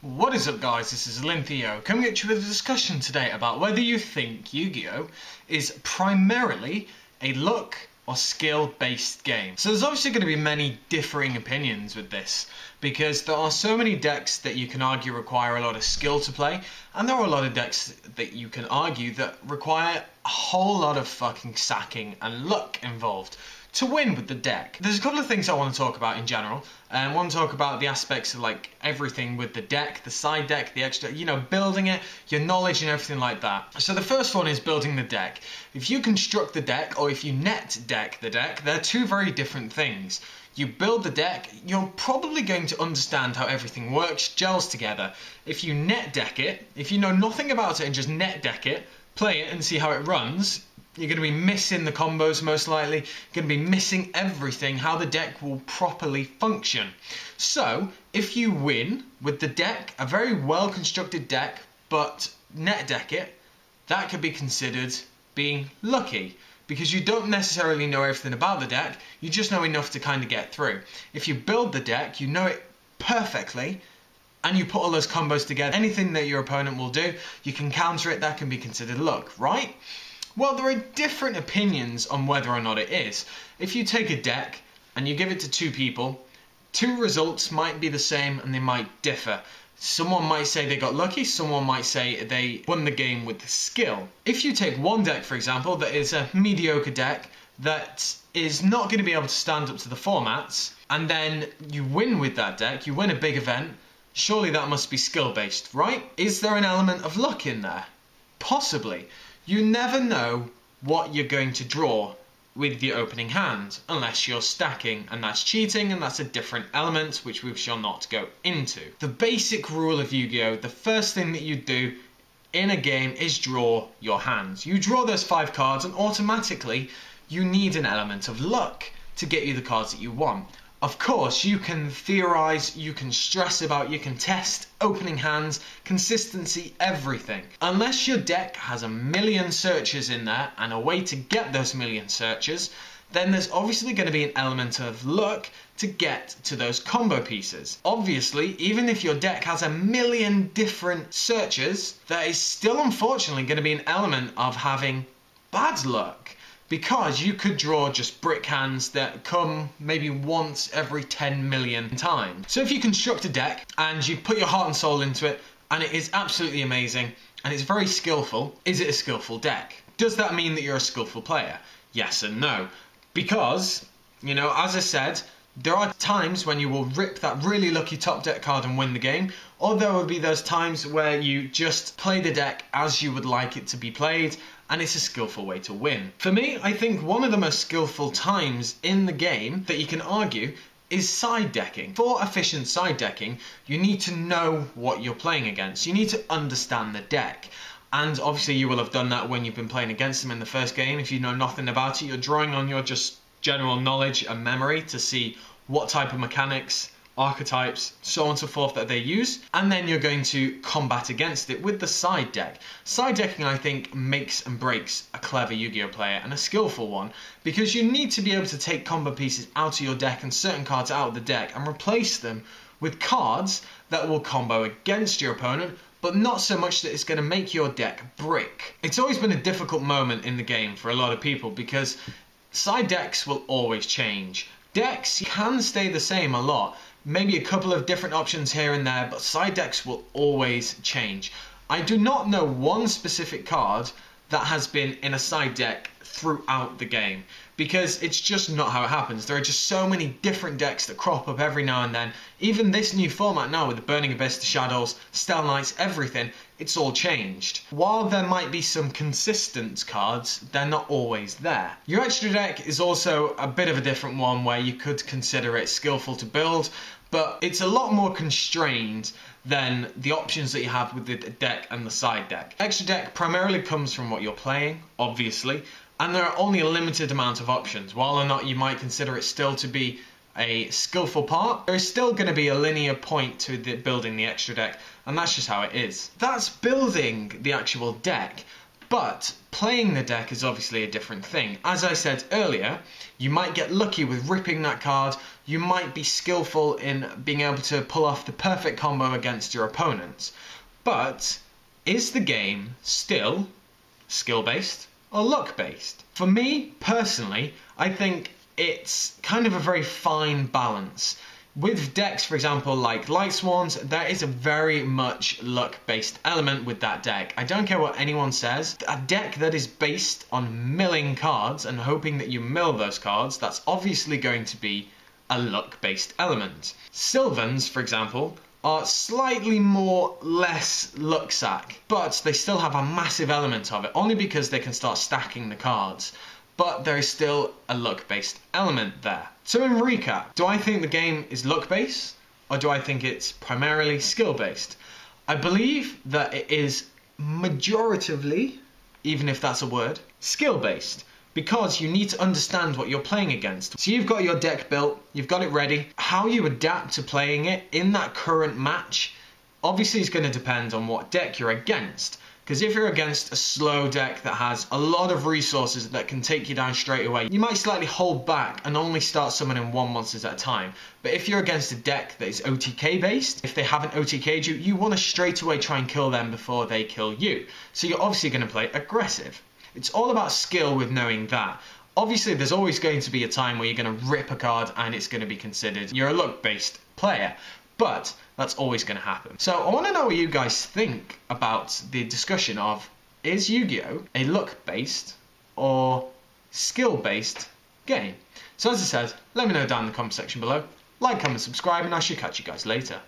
What is up, guys? This is Lintheo coming at you with a discussion today about whether you think Yu-Gi-Oh! Is primarily a luck or skill-based game. So there's obviously going to be many differing opinions with this, because there are so many decks that you can argue require a lot of skill to play, and there are a lot of decks that you can argue that require a whole lot of fucking sacking and luck involved to win with the deck. There's a couple of things I want to talk about in general. I want to talk about the aspects of like everything with the deck, the side deck, the extra, you know, building it, your knowledge and everything like that. So the first one is building the deck. If you construct the deck or if you net deck the deck, they're two very different things. You build the deck, you're probably going to understand how everything works, gels together. If you net deck it, if you know nothing about it and just net deck it, play it and see how it runs, you're going to be missing the combos most likely, you're going to be missing everything, how the deck will properly function. So, if you win with the deck, a very well constructed deck, but net deck it, that could be considered being lucky, because you don't necessarily know everything about the deck, you just know enough to kind of get through. If you build the deck, you know it perfectly, and you put all those combos together, anything that your opponent will do, you can counter it, that can be considered luck, right? Well, there are different opinions on whether or not it is. If you take a deck and you give it to two people, two results might be the same and they might differ. Someone might say they got lucky, someone might say they won the game with skill. If you take one deck, for example, that is a mediocre deck that is not going to be able to stand up to the formats, and then you win with that deck, you win a big event, surely that must be skill-based, right? Is there an element of luck in there? Possibly. You never know what you're going to draw with the opening hand, unless you're stacking, and that's cheating, and that's a different element, which we shall not go into. The basic rule of Yu-Gi-Oh! The first thing that you do in a game is draw your hands. You draw those 5 cards, and automatically you need an element of luck to get you the cards that you want. Of course, you can theorize, you can stress about, you can test opening hands, consistency, everything. Unless your deck has a million searches in there and a way to get those million searches, then there's obviously going to be an element of luck to get to those combo pieces. Obviously, even if your deck has a million different searches, there is still unfortunately going to be an element of having bad luck, because you could draw just brick hands that come maybe once every 10 million times. So if you construct a deck and you put your heart and soul into it and it is absolutely amazing and it's very skillful, is it a skillful deck? Does that mean that you're a skillful player? Yes and no. Because, you know, as I said, there are times when you will rip that really lucky top deck card and win the game, or there will be those times where you just play the deck as you would like it to be played, and it's a skillful way to win. For me, I think one of the most skillful times in the game that you can argue is side decking. For efficient side decking, you need to know what you're playing against. You need to understand the deck. And obviously you will have done that when you've been playing against them in the first game. If you know nothing about it, you're drawing on your just general knowledge and memory to see what type of mechanics, archetypes, so on and so forth that they use, and then you're going to combat against it with the side deck. Side decking, I think, makes and breaks a clever Yu-Gi-Oh! Player and a skillful one, because you need to be able to take combo pieces out of your deck and certain cards out of the deck and replace them with cards that will combo against your opponent, but not so much that it's going to make your deck brick. It's always been a difficult moment in the game for a lot of people, because side decks will always change. Decks can stay the same a lot, maybe a couple of different options here and there, but side decks will always change. I do not know one specific card that has been in a side deck throughout the game, because it's just not how it happens. There are just so many different decks that crop up every now and then. Even this new format now with the Burning Abyss, the Shadows, Stell Knights, everything, it's all changed. While there might be some consistent cards, they're not always there. Your extra deck is also a bit of a different one, where you could consider it skillful to build, but it's a lot more constrained than the options that you have with the deck and the side deck. Extra deck primarily comes from what you're playing, obviously, and there are only a limited amount of options. While or not you might consider it still to be a skillful part, there is still going to be a linear point to building the extra deck, and that's just how it is. That's building the actual deck. But playing the deck is obviously a different thing. As I said earlier, you might get lucky with ripping that card, you might be skillful in being able to pull off the perfect combo against your opponent. But is the game still skill-based or luck-based? For me, personally, I think it's kind of a very fine balance. With decks, for example, like Light Swans, there is a very much luck-based element with that deck. I don't care what anyone says. A deck that is based on milling cards and hoping that you mill those cards, that's obviously going to be a luck-based element. Sylvans, for example, are slightly less luck sack, but they still have a massive element of it, only because they can start stacking the cards. But there is still a luck-based element there. So in recap, do I think the game is luck-based, or do I think it's primarily skill-based? I believe that it is majoritively, even if that's a word, skill-based, because you need to understand what you're playing against. So you've got your deck built, you've got it ready. How you adapt to playing it in that current match obviously is going to depend on what deck you're against. Because if you're against a slow deck that has a lot of resources that can take you down straight away, you might slightly hold back and only start summoning one monsters at a time. But if you're against a deck that is OTK based, if they haven't OTK'd you, you want to straight away try and kill them before they kill you. So you're obviously going to play aggressive. It's all about skill with knowing that. Obviously there's always going to be a time where you're going to rip a card and it's going to be considered you're a luck based player. But that's always going to happen. So I want to know what you guys think about the discussion of, is Yu-Gi-Oh! A luck-based or skill-based game? So as I said, let me know down in the comment section below. Like, comment, subscribe, and I shall catch you guys later.